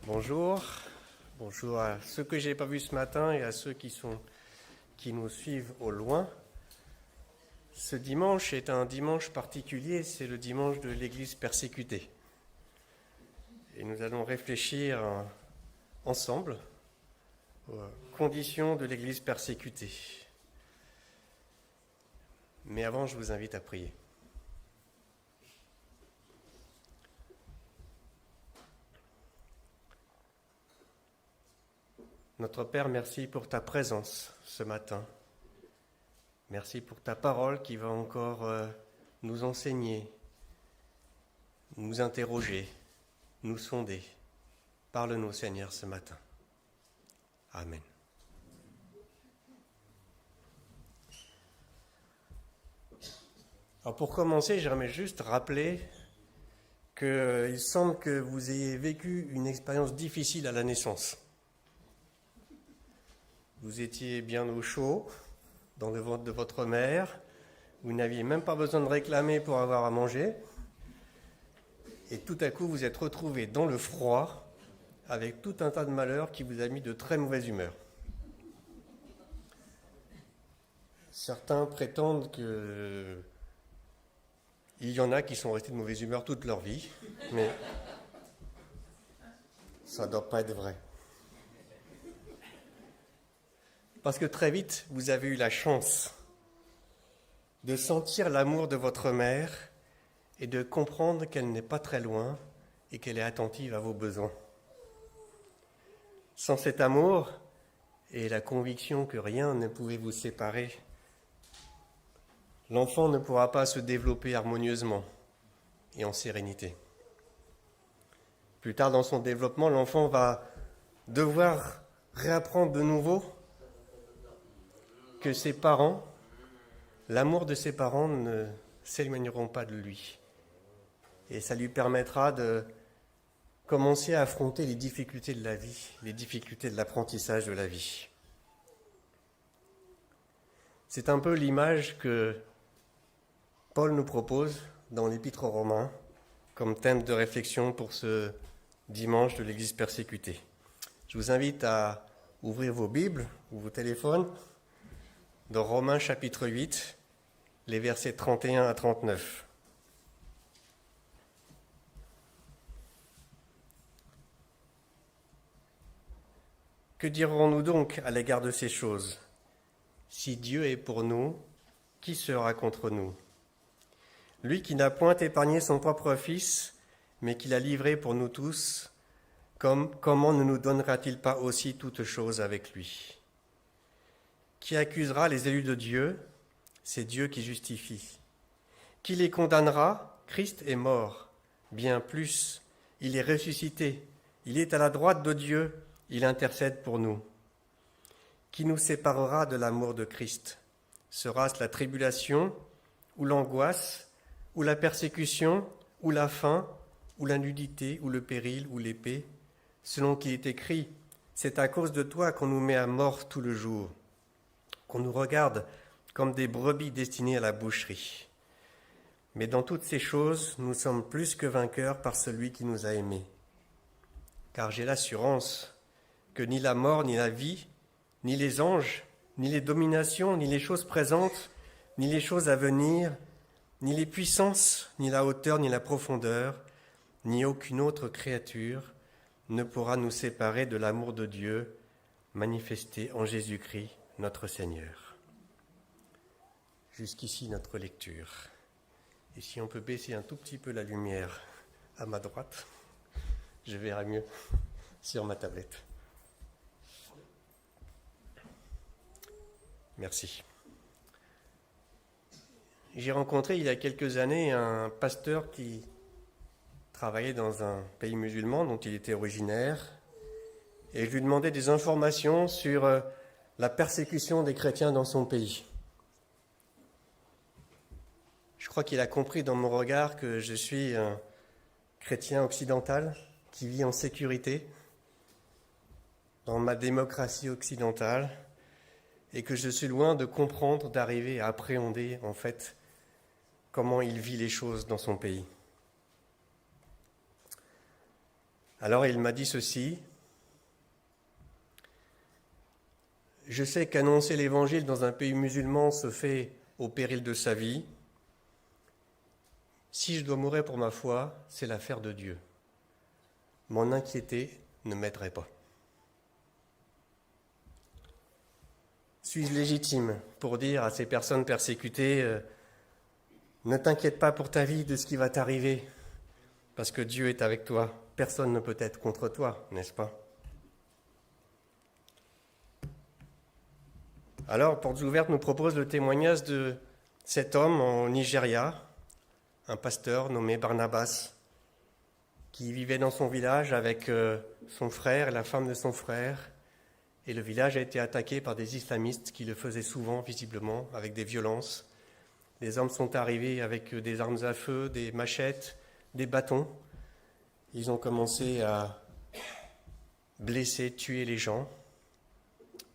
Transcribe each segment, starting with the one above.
Bonjour, bonjour à ceux que je n'ai pas vus ce matin et à ceux qui nous suivent au loin. Ce dimanche est un dimanche particulier, c'est le dimanche de l'Église persécutée. Et nous allons réfléchir ensemble aux conditions de l'Église persécutée. Mais avant, je vous invite à prier. Notre Père, merci pour ta présence ce matin. Merci pour ta parole qui va encore nous enseigner, nous interroger, nous sonder. Parle-nous, Seigneur, ce matin. Amen. Alors pour commencer, j'aimerais juste rappeler qu'il semble que vous ayez vécu une expérience difficile à la naissance. Vous étiez bien au chaud dans le ventre de votre mère, vous n'aviez même pas besoin de réclamer pour avoir à manger, et tout à coup vous êtes retrouvé dans le froid avec tout un tas de malheurs qui vous a mis de très mauvaise humeur. Certains prétendent qu'il y en a qui sont restés de mauvaise humeur toute leur vie, mais ça ne doit pas être vrai. Parce que très vite, vous avez eu la chance de sentir l'amour de votre mère et de comprendre qu'elle n'est pas très loin et qu'elle est attentive à vos besoins. Sans cet amour et la conviction que rien ne pouvait vous séparer, l'enfant ne pourra pas se développer harmonieusement et en sérénité. Plus tard dans son développement, l'enfant va devoir réapprendre de nouveau que ses parents, l'amour de ses parents ne s'éloigneront pas de lui. Et ça lui permettra de commencer à affronter les difficultés de la vie, les difficultés de l'apprentissage de la vie. C'est un peu l'image que Paul nous propose dans l'Épître aux Romains comme thème de réflexion pour ce dimanche de l'Église persécutée. Je vous invite à ouvrir vos Bibles ou vos téléphones dans Romains chapitre 8, les versets 31 à 39. Que dirons-nous donc à l'égard de ces choses ? Si Dieu est pour nous, qui sera contre nous ? Lui qui n'a point épargné son propre Fils, mais qui l'a livré pour nous tous, comment ne nous donnera-t-il pas aussi toutes choses avec lui ? Qui accusera les élus de Dieu ? C'est Dieu qui justifie. Qui les condamnera ? Christ est mort. Bien plus, il est ressuscité. Il est à la droite de Dieu. Il intercède pour nous. Qui nous séparera de l'amour de Christ ? Sera-ce la tribulation, ou l'angoisse, ou la persécution, ou la faim, ou la nudité, ou le péril, ou l'épée ? Selon qu'il est écrit, c'est à cause de toi qu'on nous met à mort tout le jour, qu'on nous regarde comme des brebis destinées à la boucherie. Mais dans toutes ces choses, nous sommes plus que vainqueurs par celui qui nous a aimés. Car j'ai l'assurance que ni la mort, ni la vie, ni les anges, ni les dominations, ni les choses présentes, ni les choses à venir, ni les puissances, ni la hauteur, ni la profondeur, ni aucune autre créature ne pourra nous séparer de l'amour de Dieu manifesté en Jésus-Christ, notre Seigneur. Jusqu'ici notre lecture. Et si on peut baisser un tout petit peu la lumière à ma droite, je verrai mieux sur ma tablette. Merci. J'ai rencontré il y a quelques années un pasteur qui travaillait dans un pays musulman dont il était originaire, et je lui demandais des informations sur la persécution des chrétiens dans son pays. Je crois qu'il a compris dans mon regard que je suis un chrétien occidental qui vit en sécurité dans ma démocratie occidentale et que je suis loin de comprendre, d'arriver à appréhender en fait comment il vit les choses dans son pays. Alors il m'a dit ceci: je sais qu'annoncer l'évangile dans un pays musulman se fait au péril de sa vie. Si je dois mourir pour ma foi, c'est l'affaire de Dieu. M'en inquiéter ne m'aiderait pas. Suis-je légitime pour dire à ces personnes persécutées, ne t'inquiète pas pour ta vie de ce qui va t'arriver, parce que Dieu est avec toi. Personne ne peut être contre toi, n'est-ce pas? Alors, Portes Ouvertes nous propose le témoignage de cet homme en Nigeria, un pasteur nommé Barnabas, qui vivait dans son village avec son frère et la femme de son frère. Et le village a été attaqué par des islamistes qui le faisaient souvent, visiblement, avec des violences. Les hommes sont arrivés avec des armes à feu, des machettes, des bâtons. Ils ont commencé à blesser, tuer les gens.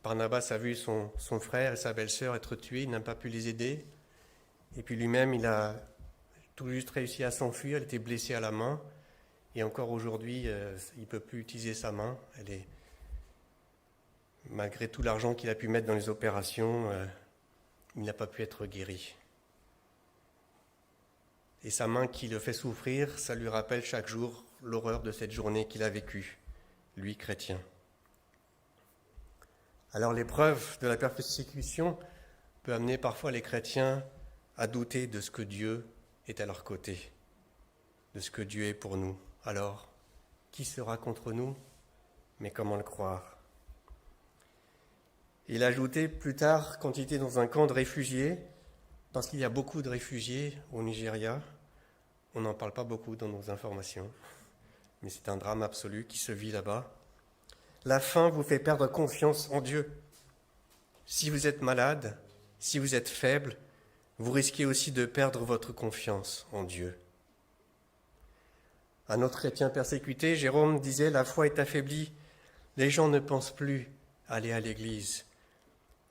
Barnabas a vu son frère et sa belle-sœur être tués, il n'a pas pu les aider. Et puis lui-même, il a tout juste réussi à s'enfuir, il était blessé à la main. Et encore aujourd'hui, il ne peut plus utiliser sa main. Malgré tout l'argent qu'il a pu mettre dans les opérations, il n'a pas pu être guéri. Et sa main qui le fait souffrir, ça lui rappelle chaque jour l'horreur de cette journée qu'il a vécue, lui chrétien. Alors l'épreuve de la persécution peut amener parfois les chrétiens à douter de ce que Dieu est à leur côté, de ce que Dieu est pour nous. Alors, qui sera contre nous? Mais comment le croire? Il a ajouté plus tard, quand il était dans un camp de réfugiés, parce qu'il y a beaucoup de réfugiés au Nigeria, on n'en parle pas beaucoup dans nos informations, mais c'est un drame absolu qui se vit là-bas. La faim vous fait perdre confiance en Dieu. Si vous êtes malade, si vous êtes faible, vous risquez aussi de perdre votre confiance en Dieu. Un autre chrétien persécuté, Jérôme, disait « La foi est affaiblie, les gens ne pensent plus aller à l'église.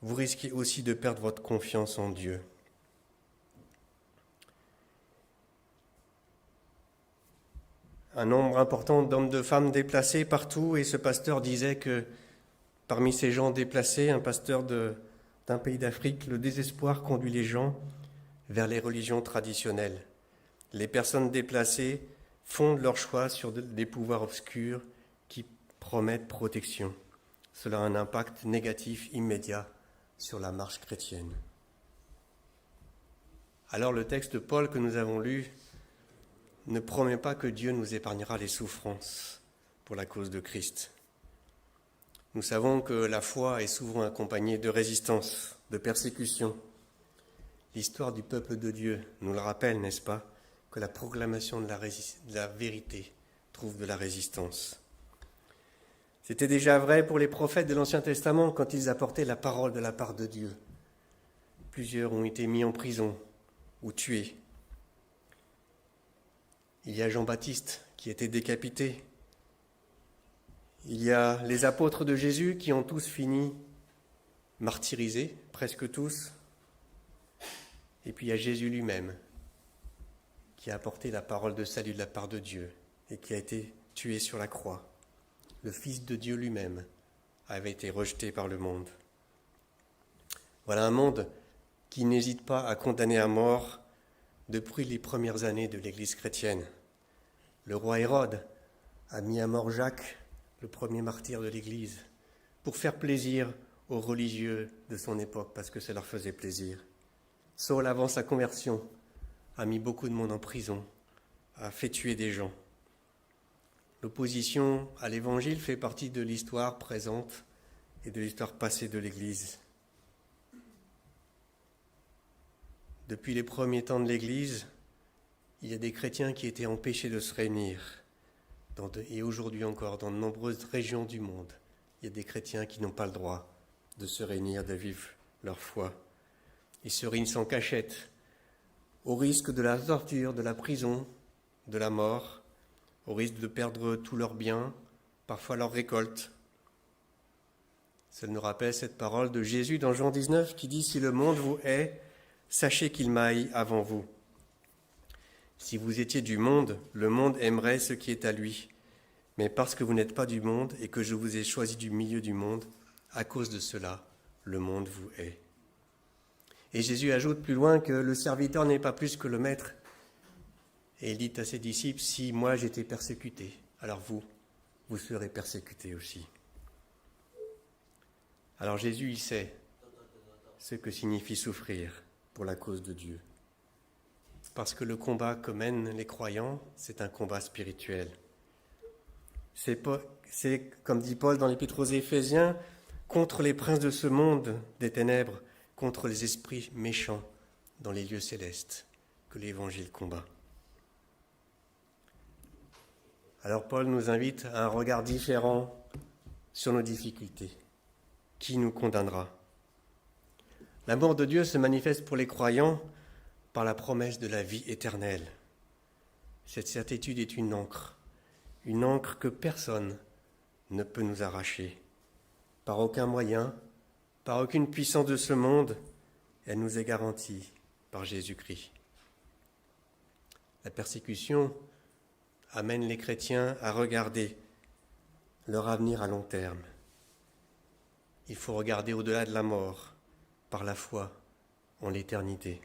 Vous risquez aussi de perdre votre confiance en Dieu. » Un nombre important d'hommes, de femmes déplacés partout, et ce pasteur disait que parmi ces gens déplacés, un pasteur d'un pays d'Afrique, le désespoir conduit les gens vers les religions traditionnelles. Les personnes déplacées fondent leur choix sur des pouvoirs obscurs qui promettent protection. Cela a un impact négatif immédiat sur la marche chrétienne. Alors le texte de Paul que nous avons lu ne promet pas que Dieu nous épargnera les souffrances pour la cause de Christ. Nous savons que la foi est souvent accompagnée de résistance, de persécution. L'histoire du peuple de Dieu nous le rappelle, n'est-ce pas, que la proclamation de la vérité trouve de la résistance. C'était déjà vrai pour les prophètes de l'Ancien Testament quand ils apportaient la parole de la part de Dieu. Plusieurs ont été mis en prison ou tués. Il y a Jean-Baptiste qui a été décapité. Il y a les apôtres de Jésus qui ont tous fini martyrisés, presque tous. Et puis il y a Jésus lui-même qui a apporté la parole de salut de la part de Dieu et qui a été tué sur la croix. Le Fils de Dieu lui-même avait été rejeté par le monde. Voilà un monde qui n'hésite pas à condamner à mort depuis les premières années de l'Église chrétienne. Le roi Hérode a mis à mort Jacques, le premier martyr de l'Église, pour faire plaisir aux religieux de son époque, parce que ça leur faisait plaisir. Saul, avant sa conversion, a mis beaucoup de monde en prison, a fait tuer des gens. L'opposition à l'Évangile fait partie de l'histoire présente et de l'histoire passée de l'Église. Depuis les premiers temps de l'Église, il y a des chrétiens qui étaient empêchés de se réunir. Et aujourd'hui encore, dans de nombreuses régions du monde, il y a des chrétiens qui n'ont pas le droit de se réunir, de vivre leur foi. Ils se réunissent en cachette, au risque de la torture, de la prison, de la mort, au risque de perdre tous leurs biens, parfois leur récolte. Cela nous rappelle cette parole de Jésus dans Jean 19 qui dit « Si le monde vous hait, sachez qu'il m'haït avant vous. Si vous étiez du monde, le monde aimerait ce qui est à lui. mais parce que vous n'êtes pas du monde et que je vous ai choisi du milieu du monde, à cause de cela, le monde vous hait. Et Jésus ajoute plus loin que le serviteur n'est pas plus que le maître. Et il dit à ses disciples, si moi j'étais persécuté, alors vous serez persécutés aussi. Alors Jésus, il sait ce que signifie souffrir pour la cause de Dieu. Parce que le combat que mènent les croyants, c'est un combat spirituel. C'est comme dit Paul dans l'Épître aux Éphésiens, contre les princes de ce monde des ténèbres, contre les esprits méchants dans les lieux célestes, que l'Évangile combat. Alors Paul nous invite à un regard différent sur nos difficultés. Qui nous condamnera ? L'amour de Dieu se manifeste pour les croyants par la promesse de la vie éternelle. Cette certitude est une encre que personne ne peut nous arracher. Par aucun moyen, par aucune puissance de ce monde, elle nous est garantie par Jésus-Christ. La persécution amène les chrétiens à regarder leur avenir à long terme. Il faut regarder au-delà de la mort, par la foi en l'éternité.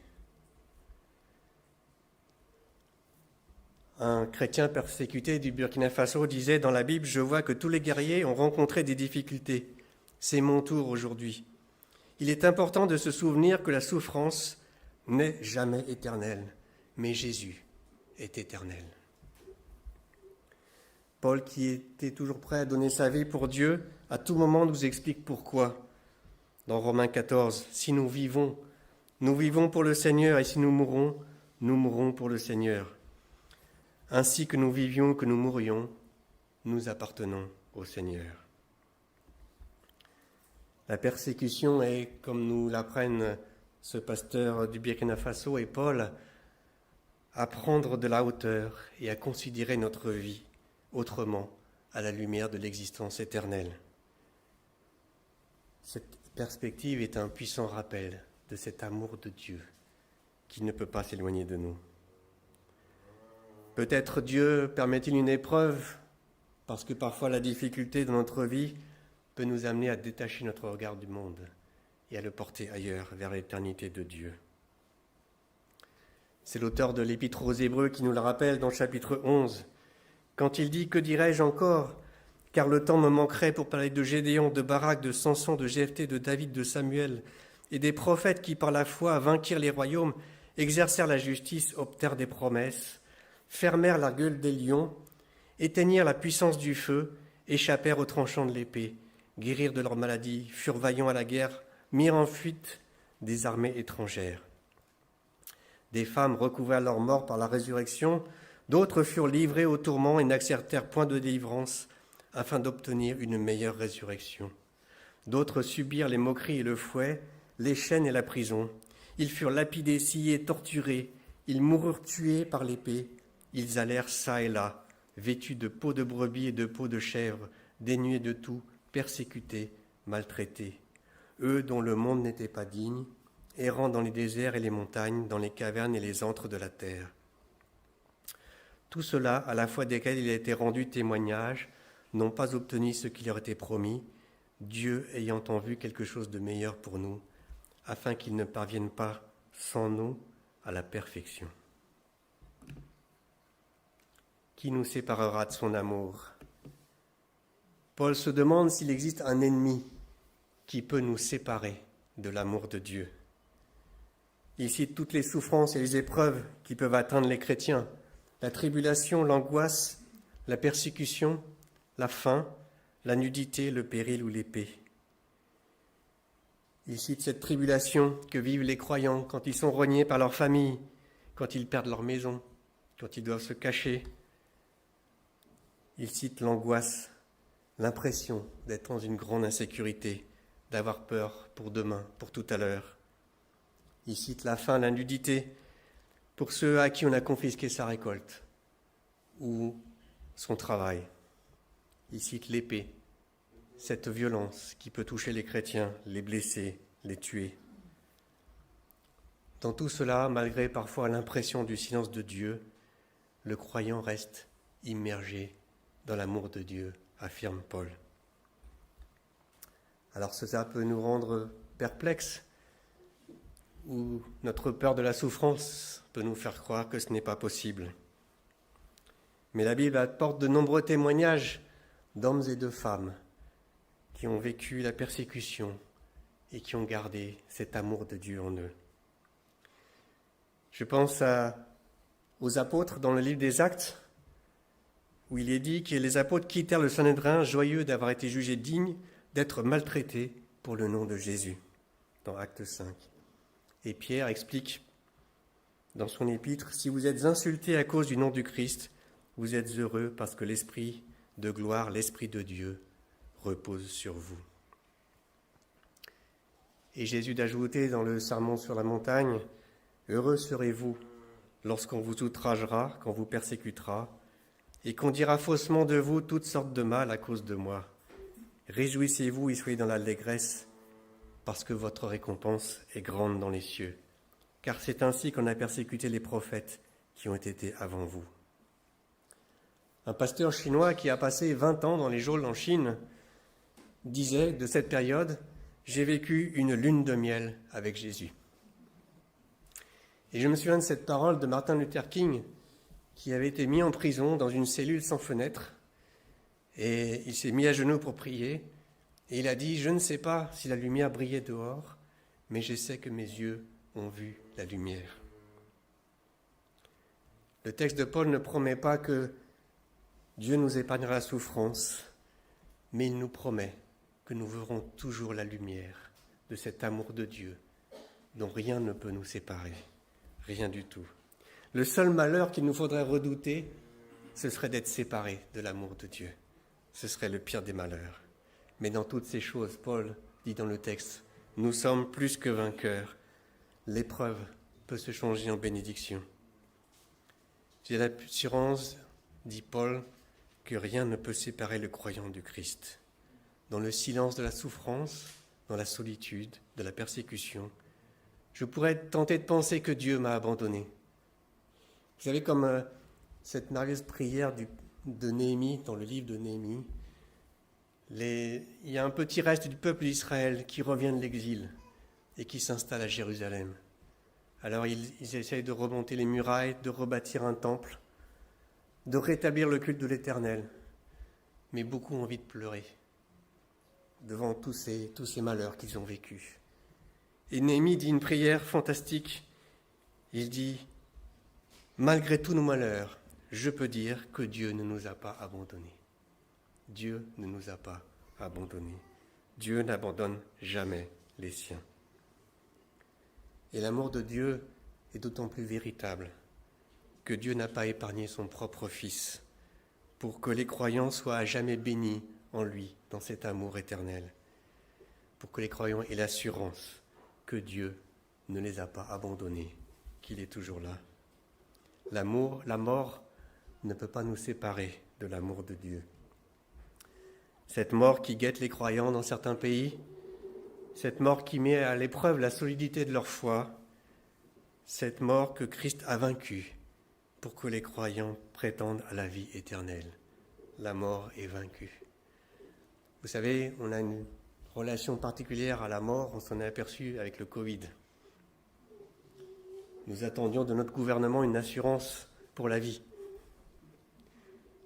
Un chrétien persécuté du Burkina Faso disait dans la Bible, « Je vois que tous les guerriers ont rencontré des difficultés. C'est mon tour aujourd'hui. » Il est important de se souvenir que la souffrance n'est jamais éternelle, mais Jésus est éternel. Paul, qui était toujours prêt à donner sa vie pour Dieu, à tout moment nous explique pourquoi. Dans Romains 14, « Si nous vivons pour le Seigneur, et si nous mourrons pour le Seigneur. Ainsi que nous vivions, que nous mourions, nous appartenons au Seigneur. » La persécution est, comme nous l'apprennent ce pasteur du Burkina Faso et Paul, à prendre de la hauteur et à considérer notre vie autrement à la lumière de l'existence éternelle. Cette perspective est un puissant rappel de cet amour de Dieu qui ne peut pas s'éloigner de nous. Peut-être Dieu permet-il une épreuve parce que parfois la difficulté de notre vie peut nous amener à détacher notre regard du monde et à le porter ailleurs, vers l'éternité de Dieu. C'est l'auteur de l'Épître aux Hébreux qui nous le rappelle dans le chapitre 11, quand il dit « Que dirais-je encore ? Car le temps me manquerait pour parler de Gédéon, de Barak, de Samson, de Jephthé, de David, de Samuel, et des prophètes qui par la foi vainquirent les royaumes, exercèrent la justice, obtinrent des promesses, fermèrent la gueule des lions, éteignirent la puissance du feu, échappèrent aux tranchants de l'épée, guérirent de leurs maladies, furent vaillants à la guerre, mirent en fuite des armées étrangères. Des femmes recouvrèrent leur mort par la résurrection, d'autres furent livrées au tourment et n'acceptèrent point de délivrance afin d'obtenir une meilleure résurrection. D'autres subirent les moqueries et le fouet, les chaînes et la prison. Ils furent lapidés, sciés, torturés, ils moururent tués par l'épée, ils allèrent çà et là, vêtus de peaux de brebis et de peaux de chèvre, dénués de tout, persécutés, maltraités. Eux dont le monde n'était pas digne, errant dans les déserts et les montagnes, dans les cavernes et les antres de la terre. Tout cela, à la fois desquels il a été rendu témoignage, n'ont pas obtenu ce qui leur était promis, Dieu ayant en vue quelque chose de meilleur pour nous, afin qu'ils ne parviennent pas sans nous à la perfection. Qui nous séparera de son amour ? Paul se demande s'il existe un ennemi qui peut nous séparer de l'amour de Dieu. Il cite toutes les souffrances et les épreuves qui peuvent atteindre les chrétiens, la tribulation, l'angoisse, la persécution, la faim, la nudité, le péril ou l'épée. Il cite cette tribulation que vivent les croyants quand ils sont reniés par leur famille, quand ils perdent leur maison, quand ils doivent se cacher. Il cite l'angoisse, l'impression d'être dans une grande insécurité, d'avoir peur pour demain, pour tout à l'heure. Il cite la faim, la nudité, pour ceux à qui on a confisqué sa récolte ou son travail. Il cite l'épée, cette violence qui peut toucher les chrétiens, les blesser, les tuer. Dans tout cela, malgré parfois l'impression du silence de Dieu, le croyant reste immergé dans l'amour de Dieu, affirme Paul. Alors cela peut nous rendre perplexes, ou notre peur de la souffrance peut nous faire croire que ce n'est pas possible. Mais la Bible apporte de nombreux témoignages d'hommes et de femmes qui ont vécu la persécution et qui ont gardé cet amour de Dieu en eux. Je pense aux apôtres dans le livre des Actes, où il est dit que les apôtres quittèrent le Sanhédrin joyeux d'avoir été jugés dignes d'être maltraités pour le nom de Jésus, dans Acte 5. Et Pierre explique dans son épître, « Si vous êtes insultés à cause du nom du Christ, vous êtes heureux parce que l'Esprit de gloire, l'Esprit de Dieu, repose sur vous. » Et Jésus d'ajouter dans le Sermon sur la montagne, « Heureux serez-vous lorsqu'on vous outragera, qu'on vous persécutera, et qu'on dira faussement de vous toutes sortes de mal à cause de moi. Réjouissez-vous et soyez dans l'allégresse, parce que votre récompense est grande dans les cieux. Car c'est ainsi qu'on a persécuté les prophètes qui ont été avant vous. » Un pasteur chinois qui a passé 20 ans dans les geôles en Chine disait de cette période, « J'ai vécu une lune de miel avec Jésus. » Et je me souviens de cette parole de Martin Luther King, qui avait été mis en prison dans une cellule sans fenêtre, et il s'est mis à genoux pour prier, et il a dit, « Je ne sais pas si la lumière brillait dehors, mais je sais que mes yeux ont vu la lumière. » Le texte de Paul ne promet pas que Dieu nous épargnera la souffrance, mais il nous promet que nous verrons toujours la lumière de cet amour de Dieu dont rien ne peut nous séparer, rien du tout. Le seul malheur qu'il nous faudrait redouter, ce serait d'être séparés de l'amour de Dieu. Ce serait le pire des malheurs. Mais dans toutes ces choses, Paul dit dans le texte, « Nous sommes plus que vainqueurs. L'épreuve peut se changer en bénédiction. » J'ai l'assurance, dit Paul, que rien ne peut séparer le croyant du Christ. Dans le silence de la souffrance, dans la solitude, de la persécution, je pourrais être tenté de penser que Dieu m'a abandonné. Vous savez, comme cette merveilleuse prière de Néhémie, dans le livre de Néhémie, il y a un petit reste du peuple d'Israël qui revient de l'exil et qui s'installe à Jérusalem. Alors ils essayent de remonter les murailles, de rebâtir un temple, de rétablir le culte de l'Éternel. Mais beaucoup ont envie de pleurer devant tous ces malheurs qu'ils ont vécus. Et Néhémie dit une prière fantastique. Il dit, « Malgré tous nos malheurs, je peux dire que Dieu ne nous a pas abandonnés. » Dieu ne nous a pas abandonnés. Dieu n'abandonne jamais les siens. Et l'amour de Dieu est d'autant plus véritable que Dieu n'a pas épargné son propre Fils pour que les croyants soient à jamais bénis en lui dans cet amour éternel, pour que les croyants aient l'assurance que Dieu ne les a pas abandonnés, qu'il est toujours là. La mort ne peut pas nous séparer de l'amour de Dieu. Cette mort qui guette les croyants dans certains pays, cette mort qui met à l'épreuve la solidité de leur foi, cette mort que Christ a vaincue pour que les croyants prétendent à la vie éternelle. La mort est vaincue. Vous savez, on a une relation particulière à la mort, on s'en est aperçu avec le Covid. Nous attendions de notre gouvernement une assurance pour la vie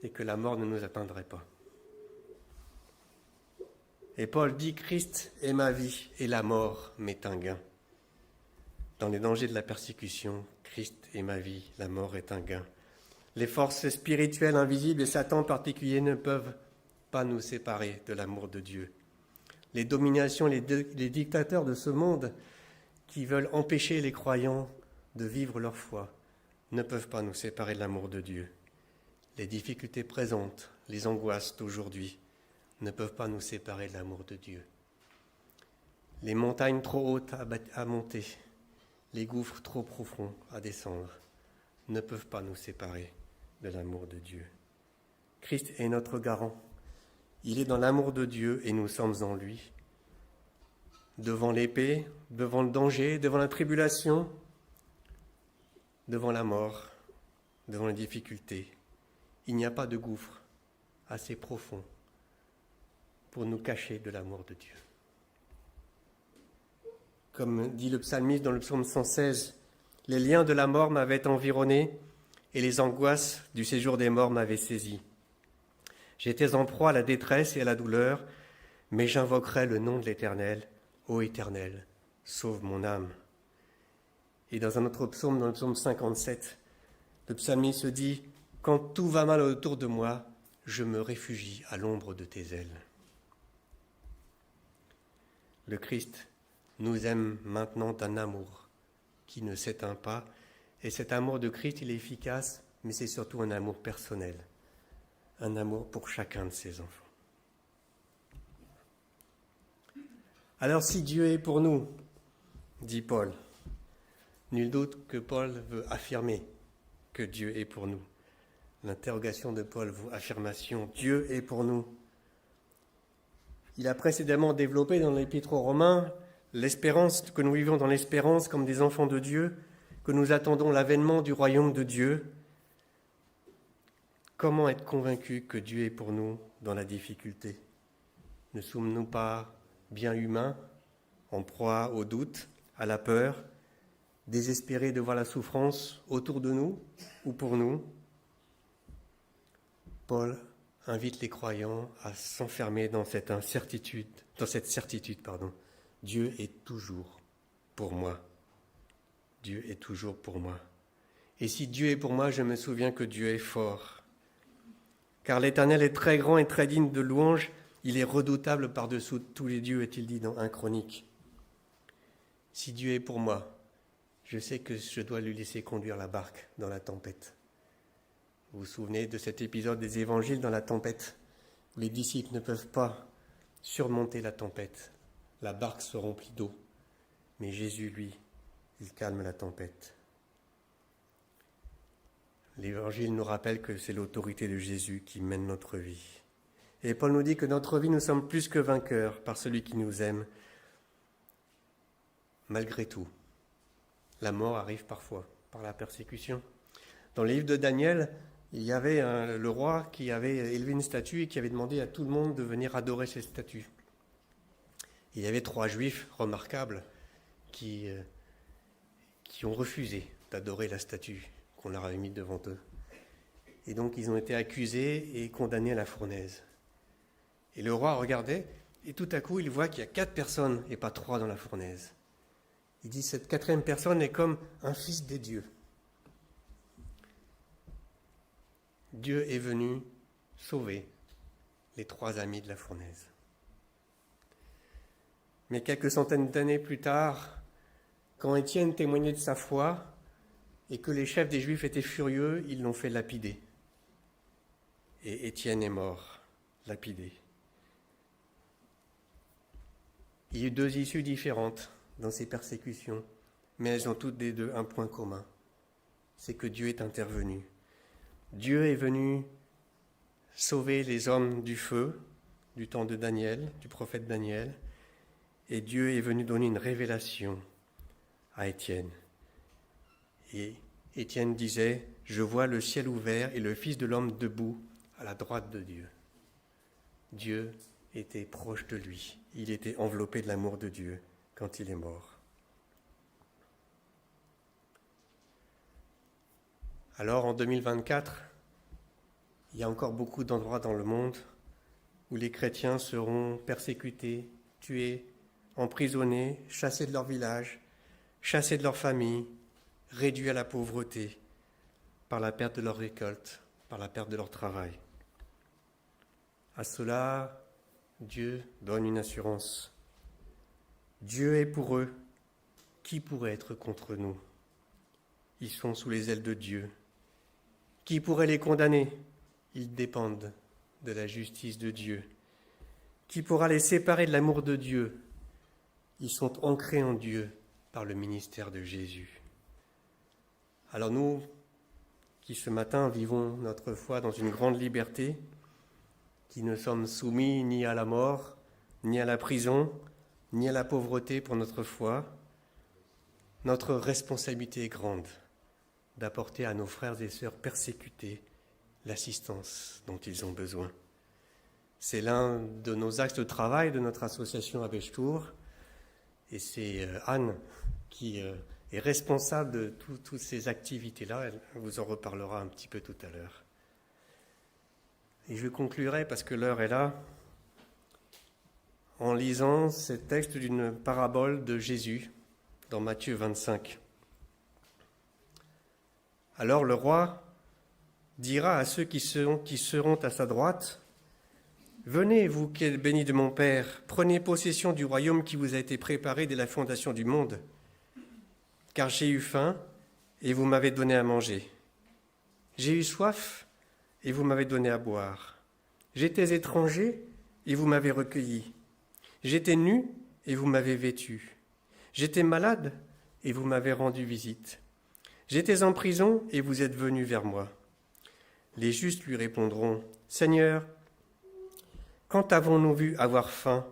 et que la mort ne nous atteindrait pas. Et Paul dit, « Christ est ma vie et la mort m'est un gain. » Dans les dangers de la persécution, Christ est ma vie, la mort est un gain. Les forces spirituelles invisibles et Satan en particulier ne peuvent pas nous séparer de l'amour de Dieu. Les dominations, les dictateurs de ce monde qui veulent empêcher les croyants de vivre leur foi ne peuvent pas nous séparer de l'amour de Dieu. Les difficultés présentes, les angoisses d'aujourd'hui ne peuvent pas nous séparer de l'amour de Dieu. Les montagnes trop hautes à monter, les gouffres trop profonds à descendre ne peuvent pas nous séparer de l'amour de Dieu. Christ est notre garant. Il est dans l'amour de Dieu et nous sommes en lui. Devant l'épée, devant le danger, devant la tribulation, devant la mort, devant les difficultés, il n'y a pas de gouffre assez profond pour nous cacher de l'amour de Dieu. Comme dit le psalmiste dans le psaume 116, « Les liens de la mort m'avaient environné et les angoisses du séjour des morts m'avaient saisi. J'étais en proie à la détresse et à la douleur, mais j'invoquerai le nom de l'Éternel. Ô Éternel, sauve mon âme. » Et dans un autre psaume, dans le psaume 57, le psalmiste se dit « Quand tout va mal autour de moi, je me réfugie à l'ombre de tes ailes. » Le Christ nous aime maintenant d'un amour qui ne s'éteint pas. Et cet amour de Christ, il est efficace, mais c'est surtout un amour personnel. Un amour pour chacun de ses enfants. Alors si Dieu est pour nous, dit Paul, nul doute que Paul veut affirmer que Dieu est pour nous. L'interrogation de Paul vaut affirmation. Dieu est pour nous. Il a précédemment développé dans l'Épître aux Romains l'espérance, que nous vivons dans l'espérance comme des enfants de Dieu, que nous attendons l'avènement du royaume de Dieu. Comment être convaincus que Dieu est pour nous dans la difficulté? Ne sommes-nous pas bien humains, en proie au doute, à la peur, désespérés de voir la souffrance autour de nous ou pour nous? Paul invite les croyants à s'enfermer dans cette certitude. Dieu est toujours pour moi. Dieu est toujours pour moi. Et si Dieu est pour moi, je me souviens que Dieu est fort. Car l'Éternel est très grand et très digne de louange. Il est redoutable par-dessous tous les dieux, est-il dit dans 1 Chronique. Si Dieu est pour moi, je sais que je dois lui laisser conduire la barque dans la tempête. Vous vous souvenez de cet épisode des évangiles dans la tempête, où les disciples ne peuvent pas surmonter la tempête. La barque se remplit d'eau, mais Jésus, lui, il calme la tempête. L'Évangile nous rappelle que c'est l'autorité de Jésus qui mène notre vie. Et Paul nous dit que notre vie, nous sommes plus que vainqueurs par celui qui nous aime. Malgré tout, la mort arrive parfois par la persécution. Dans le livre de Daniel, il y avait le roi qui avait élevé une statue et qui avait demandé à tout le monde de venir adorer cette statue. Il y avait 3 juifs remarquables qui ont refusé d'adorer la statue qu'on leur avait mise devant eux. Et donc ils ont été accusés et condamnés à la fournaise. Et le roi regardait, et tout à coup il voit qu'il y a 4 personnes et pas 3 dans la fournaise. Il dit, cette 4e personne est comme un fils des dieux. Dieu est venu sauver les 3 amis de la fournaise. Mais quelques centaines d'années plus tard, quand Étienne témoignait de sa foi et que les chefs des Juifs étaient furieux, ils l'ont fait lapider. Et Étienne est mort, lapidé. Il y a eu 2 issues différentes dans ces persécutions, mais elles ont toutes les 2 un point commun, c'est que Dieu est intervenu. Dieu est venu sauver les hommes du feu, du temps de Daniel, du prophète Daniel, et Dieu est venu donner une révélation à Étienne. Et Étienne disait, « Je vois le ciel ouvert et le Fils de l'homme debout à la droite de Dieu. » Dieu était proche de lui. Il était enveloppé de l'amour de Dieu quand il est mort. Alors, en 2024, il y a encore beaucoup d'endroits dans le monde où les chrétiens seront persécutés, tués, emprisonnés, chassés de leur village, chassés de leur famille, réduits à la pauvreté par la perte de leur récolte, par la perte de leur travail. À cela, Dieu donne une assurance. Dieu est pour eux. Qui pourrait être contre nous? Ils sont sous les ailes de Dieu. Qui pourrait les condamner? Ils dépendent de la justice de Dieu. Qui pourra les séparer de l'amour de Dieu? Ils sont ancrés en Dieu par le ministère de Jésus. Alors nous, qui ce matin vivons notre foi dans une grande liberté, qui ne sommes soumis ni à la mort, ni à la prison, ni à la pauvreté pour notre foi, notre responsabilité est grande d'apporter à nos frères et sœurs persécutés l'assistance dont ils ont besoin. C'est l'un de nos axes de travail de notre association Abechtour. Et c'est Anne qui est responsable de toutes ces activités-là. Elle vous en reparlera un petit peu tout à l'heure. Et je conclurai, parce que l'heure est là, en lisant ce texte d'une parabole de Jésus dans Matthieu 25. Alors le roi dira à ceux qui seront à sa droite, « Venez, vous qui êtes bénis de mon Père, prenez possession du royaume qui vous a été préparé dès la fondation du monde. Car j'ai eu faim, et vous m'avez donné à manger. J'ai eu soif, et vous m'avez donné à boire. J'étais étranger, et vous m'avez recueilli. J'étais nu, et vous m'avez vêtu. J'étais malade, et vous m'avez rendu visite. J'étais en prison, et vous êtes venus vers moi. » Les justes lui répondront, « Seigneur, quand avons-nous vu avoir faim,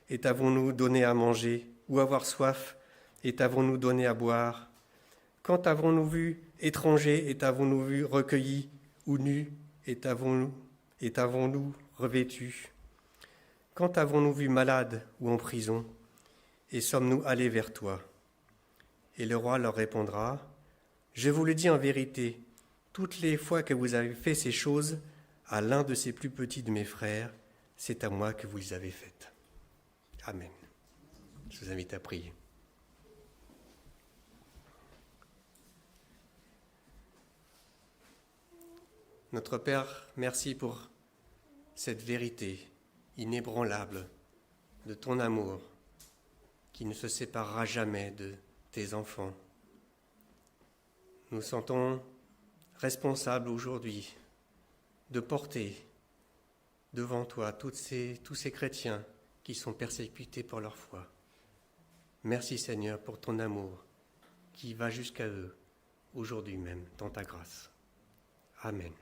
et t'avons-nous donné à manger, ou avoir soif, et t'avons-nous donné à boire? Quand avons-nous vu étranger, et t'avons-nous vu recueilli, ou nu, et t'avons-nous revêtu? Quand avons-nous vu malade ou en prison, et sommes-nous allés vers toi? » Et le roi leur répondra, « Je vous le dis en vérité, toutes les fois que vous avez fait ces choses à l'un de ces plus petits de mes frères, c'est à moi que vous les avez faites. » Amen. Je vous invite à prier. Notre Père, merci pour cette vérité inébranlable de ton amour qui ne se séparera jamais de tes enfants. Nous sentons responsables aujourd'hui de porter devant toi tous ces chrétiens qui sont persécutés pour leur foi. Merci Seigneur pour ton amour qui va jusqu'à eux aujourd'hui même dans ta grâce. Amen.